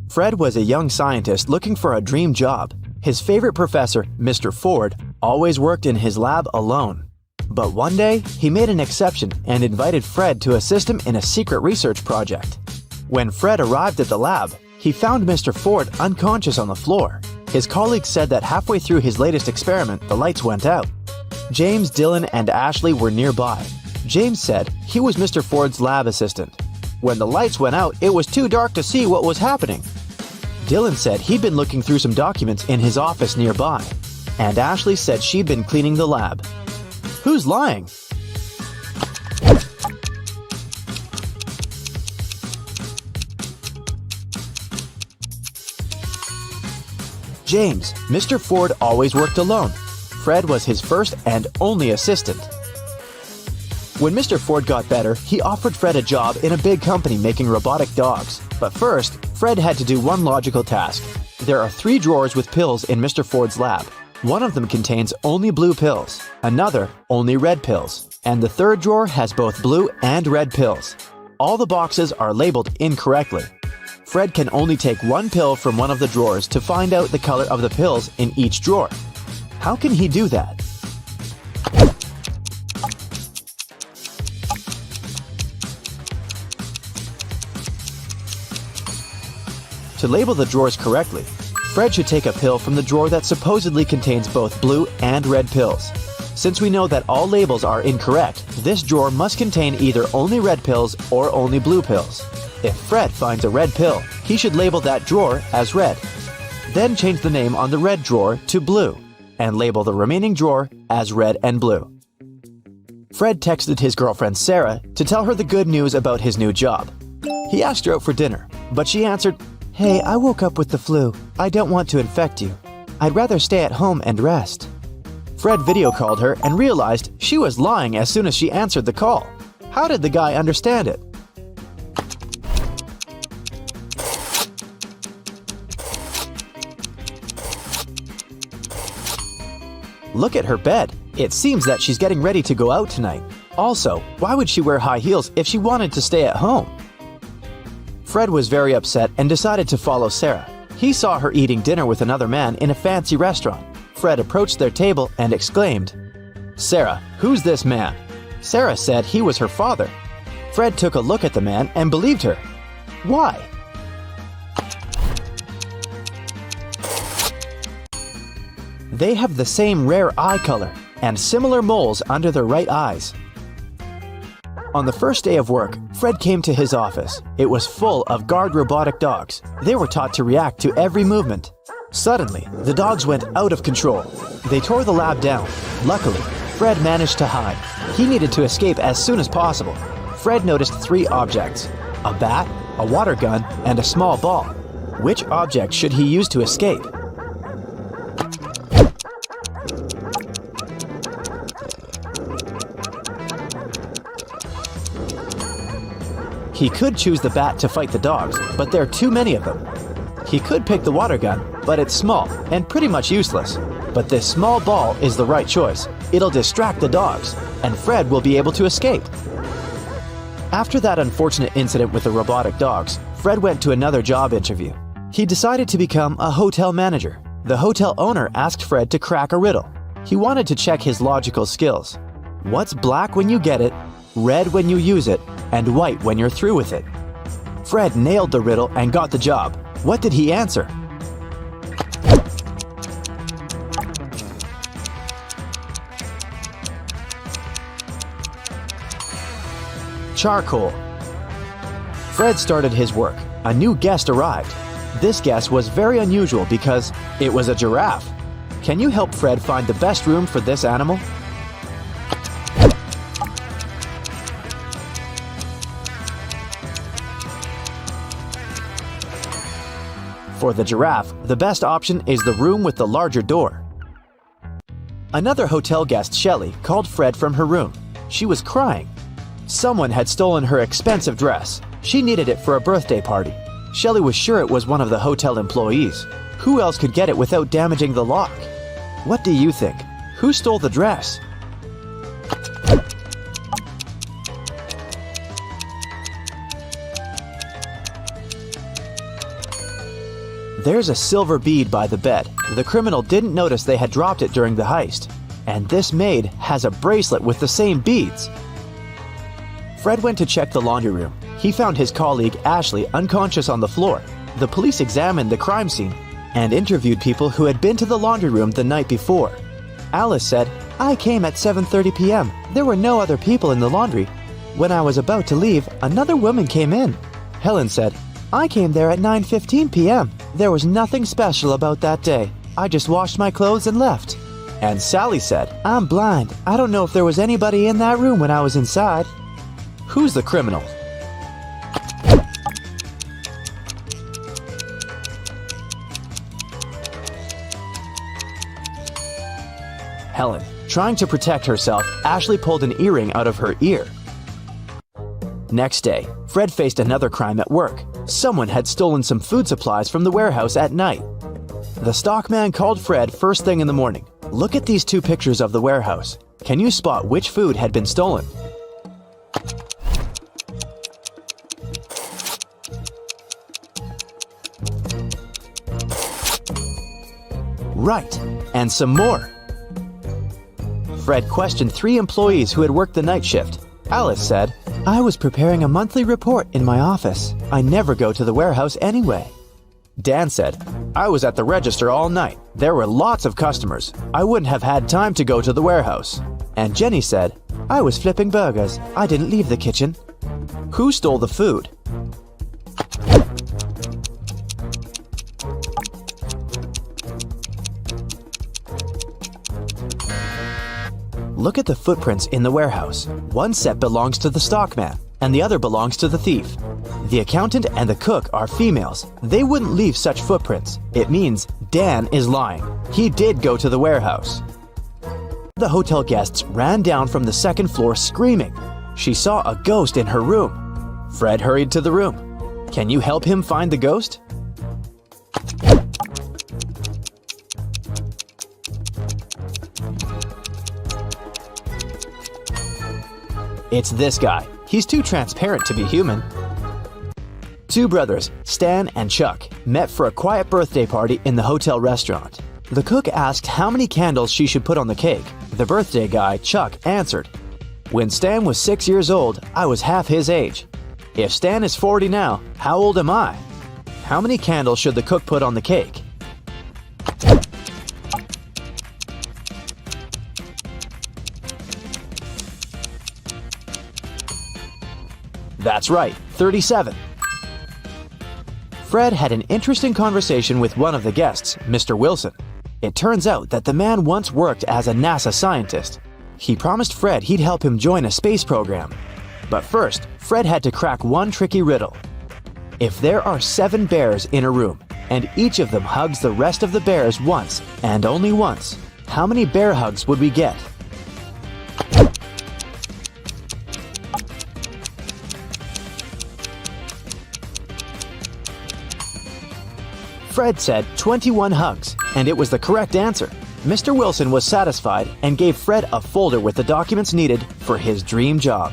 Fred was a young scientist looking for a dream job. His favorite professor, Mr. Ford, always worked in his lab alone. But one day, he made an exception and invited Fred to assist him in a secret research project. When Fred arrived at the lab, he found Mr. Ford unconscious on the floor. His colleagues said that halfway through his latest experiment, the lights went out. James, Dylan, and Ashley were nearby. James said he was Mr. Ford's lab assistant. When the lights went out, it was too dark to see what was happening. Dylan said he'd been looking through some documents in his office nearby. And Ashley said she'd been cleaning the lab. Who's lying? James, Mr. Ford always worked alone. Fred was his first and only assistant. When Mr. Ford got better, he offered Fred a job in a big company making robotic dogs. But first, Fred had to do one logical task. There are 3 drawers with pills in Mr. Ford's lab. One of them contains only blue pills, another only red pills, and the third drawer has both blue and red pills. All the boxes are labeled incorrectly. Fred can only take one pill from one of the drawers to find out the color of the pills in each drawer. How can he do that? To label the drawers correctly, Fred should take a pill from the drawer that supposedly contains both blue and red pills. Since we know that all labels are incorrect, this drawer must contain either only red pills or only blue pills. If Fred finds a red pill, he should label that drawer as red. Then change the name on the red drawer to blue, and label the remaining drawer as red and blue. Fred texted his girlfriend Sarah to tell her the good news about his new job. He asked her out for dinner, but she answered, "Hey, I woke up with the flu. I don't want to infect you. I'd rather stay at home and rest." Fred video called her and realized she was lying as soon as she answered the call. How did the guy understand it? Look at her bed. It seems that she's getting ready to go out tonight. Also, why would she wear high heels if she wanted to stay at home? Fred was very upset and decided to follow Sarah. He saw her eating dinner with another man in a fancy restaurant. Fred approached their table and exclaimed, "Sarah, who's this man?" Sarah said he was her father. Fred took a look at the man and believed her. Why? They have the same rare eye color and similar moles under their right eyes. On the first day of work, Fred came to his office. It was full of guard robotic dogs. They were taught to react to every movement. Suddenly, the dogs went out of control. They tore the lab down. Luckily, Fred managed to hide. He needed to escape as soon as possible. Fred noticed 3 objects: a bat, a water gun, and a small ball. Which object should he use to escape? He could choose the bat to fight the dogs, but there are too many of them. He could pick the water gun, but it's small and pretty much useless. But this small ball is the right choice. It'll distract the dogs, and Fred will be able to escape. After that unfortunate incident with the robotic dogs, Fred went to another job interview. He decided to become a hotel manager. The hotel owner asked Fred to crack a riddle. He wanted to check his logical skills. What's black when you get it, red when you use it, and white when you're through with it? Fred nailed the riddle and got the job. What did he answer? Charcoal. Fred started his work. A new guest arrived. This guest was very unusual because it was a giraffe. Can you help Fred find the best room for this animal? For the giraffe, the best option is the room with the larger door. Another hotel guest, Shelley, called Fred from her room. She was crying. Someone had stolen her expensive dress. She needed it for a birthday party. Shelley was sure it was one of the hotel employees. Who else could get it without damaging the lock? What do you think? Who stole the dress? There's a silver bead by the bed. The criminal didn't notice they had dropped it during the heist. And this maid has a bracelet with the same beads. Fred went to check the laundry room. He found his colleague Ashley unconscious on the floor. The police examined the crime scene and interviewed people who had been to the laundry room the night before. Alice said, "I came at 7:30 p.m. There were no other people in the laundry. When I was about to leave, another woman came in." Helen said, "I came there at 9:15 p.m. There was nothing special about that day. I just washed my clothes and left." And Sally said, "I'm blind. I don't know if there was anybody in that room when I was inside." Who's the criminal? Helen. Trying to protect herself, Ashley pulled an earring out of her ear. Next day, Fred faced another crime at work. Someone had stolen some food supplies from the warehouse at night. The stockman called Fred first thing in the morning. "Look at these two pictures of the warehouse. Can you spot which food had been stolen?" Right, and some more. Fred questioned 3 employees who had worked the night shift. Alice said, "I was preparing a monthly report in my office. I never go to the warehouse anyway." Dan said, "I was at the register all night. There were lots of customers. I wouldn't have had time to go to the warehouse." And Jenny said, "I was flipping burgers. I didn't leave the kitchen." Who stole the food? Look at the footprints in the warehouse. One set belongs to the stockman, and the other belongs to the thief. The accountant and the cook are females. They wouldn't leave such footprints. It means Dan is lying. He did go to the warehouse. The hotel guests ran down from the second floor screaming. She saw a ghost in her room. Fred hurried to the room. Can you help him find the ghost? It's this guy. He's too transparent to be human. 2 brothers, Stan and Chuck, met for a quiet birthday party in the hotel restaurant. The cook asked how many candles she should put on the cake. The birthday guy, Chuck, answered, "When Stan was 6 years old, I was half his age. If Stan is 40 now, how old am I? How many candles should the cook put on the cake?" That's right, 37. Fred had an interesting conversation with one of the guests, Mr. Wilson. It turns out that the man once worked as a NASA scientist. He promised Fred he'd help him join a space program. But first, Fred had to crack one tricky riddle. If there are 7 bears in a room, and each of them hugs the rest of the bears once, and only once, how many bear hugs would we get? Fred said 21 hugs, and it was the correct answer. Mr. Wilson was satisfied and gave Fred a folder with the documents needed for his dream job.